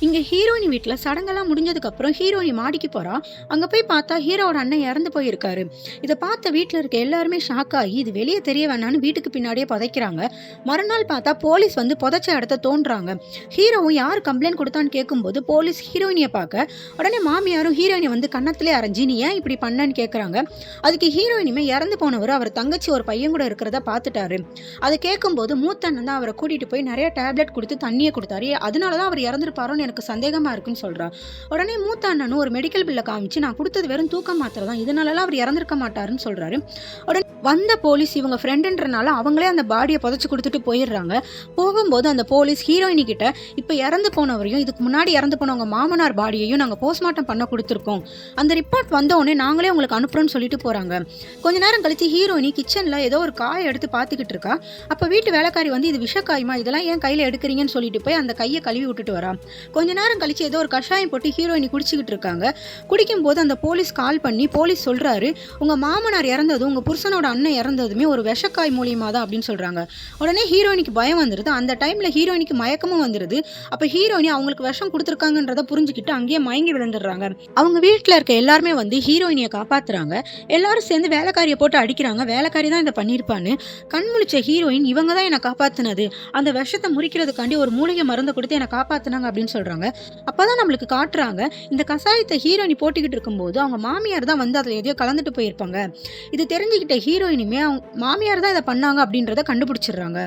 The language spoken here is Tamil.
இங்க ஹீரோயினி வீட்ல சடங்கெல்லாம் முடிஞ்சதுக்கப்புறம் ஹீரோயினி மாடிக்கு போறா. அங்க போய் பார்த்தா ஹீரோவோட அண்ணன் இறந்து போயிருக்காரு. இத பார்த்த வீட்ல இருக்க எல்லாருமே ஷாக் ஆகி இது வெளிய தெரிய வேணான்னு வீட்டுக்கு பின்னாடியே புதைக்கிறாங்க. மறுநாள் பார்த்தா போலீஸ் வந்து புதைச்ச இடத்த தோண்டுறாங்க. ஹீரோவும் யார் கம்ப்ளைண்ட் கொடுத்தான்னு கேட்கும்போது போலீஸ் ஹீரோயினிய பார்க்க, உடனே மாமியாரும் ஹீரோயினிய வந்து கன்னத்திலே அரைஞ்சு நீ ஏன் இப்படி பண்ணன்னு கேட்குறாங்க. அதுக்கு ஹீரோயினியுமே இறந்து போனவர் அவர் தங்கச்சி ஒரு பையன் கூட இருக்கிறத பார்த்துட்டாரு. அதை கேட்கும்போது மூத்த அண்ணன் தான் அவரை கூட்டிட்டு போய் நிறைய டேப்லெட் கொடுத்து தண்ணியை கொடுத்தாரு. அதனால தான் அவர் இறந்துருப்பாரோன்னு எனக்கு சந்தேகமா இருக்குன்னு சொல்றா. உடனே மூத்த அண்ணனும் ஒரு மெடிக்கல் பில்லை காமிச்சு நான் கொடுத்தது வெறும் தூக்க மாத்திரை தான், இதனாலலாம் அவர் இறந்திருக்க மாட்டாருன்னு சொல்றாரு. உடனே வந்த போலீஸ் இவங்க ஃப்ரெண்டுன்றனால அவங்களே அந்த பாடியை புதைச்சு கொடுத்துட்டு போயிடுறாங்க. போகும்போது அந்த போலீஸ் ஹீரோயினி கிட்ட இப்போ இறந்து போனவரையும் இதுக்கு முன்னாடி இறந்து போனவங்க மாமனார் பாடியையும் நாங்கள் போஸ்ட்மார்ட்டம் பண்ண கொடுத்துருக்கோம், அந்த ரிப்போர்ட் வந்த உடனே நாங்களே உங்களுக்கு அனுப்புறோம்னு சொல்லிட்டு போறாங்க. கொஞ்ச நேரம் கழிச்சு ஹீரோயினி கிச்சன்ல ஏதோ ஒரு காயை எடுத்து பார்த்துக்கிட்டு இருக்கா. அப்போ வீட்டு வேலைக்காரி வந்து இது விஷக்காயுமா, இதெல்லாம் ஏன் கையில் எடுக்கிறீங்கன்னு சொல்லிட்டு போய் அந்த கையை கழுவி விட்டுட்டு வரா. கொஞ்ச நேரம் கழிச்சு ஏதோ ஒரு கஷாயம் போட்டு ஹீரோயினி குடிச்சிக்கிட்டு இருக்காங்க. குடிக்கும் போது அந்த போலீஸ் கால் பண்ணி போலீஸ் சொல்றாரு, உங்க மாமனார் இறந்ததும் உங்க புருஷனோட அண்ணன் இறந்ததுமே ஒரு விஷக்காய் மூலியமா தான் அப்படின்னு சொல்றாங்க. உடனே ஹீரோயினிக்கு பயம் வந்துருது. அந்த டைம்ல ஹீரோயினிக்கு மயக்கமும் வந்துருது. அப்ப ஹீரோயினி அவங்களுக்கு விஷம் கொடுத்துருக்காங்கன்றத புரிஞ்சுக்கிட்டு அங்கேயே மயங்கி விழுந்துடுறாங்க. அவங்க வீட்டுல இருக்க எல்லாருமே வந்து ஹீரோயினியை காப்பாத்துறாங்க. எல்லாரும் சேர்ந்து வேலைக்காரியை போட்டு அடிக்கிறாங்க. வேலைக்காரி தான் இதை பண்ணியிருப்பான்னு. கண் முழிச்ச ஹீரோயின் இவங்க தான் என்னை காப்பாத்துனது, அந்த விஷத்தை முறிக்கிறதுக்காண்டி ஒரு மூலிகை மருந்தை கொடுத்து என்னை காப்பாத்துனாங்க அப்படின்னு சொல்றாங்க. அப்பதான் நம்மளுக்கு காட்டுறாங்க இந்த கசாயத்தை ஹீரோயினி போட்டுக்கிட்டு இருக்கும்போது அவங்க மாமியார் தான் வந்து அதில் எதையோ கலந்துட்டு போயிருப்பாங்க. இது தெரிஞ்சுக்கிட்ட ஹீரோயினுமே அவங்க மாமியார் தான் இதை பண்ணாங்க அப்படின்றத கண்டுபிடிச்சிடுறாங்க.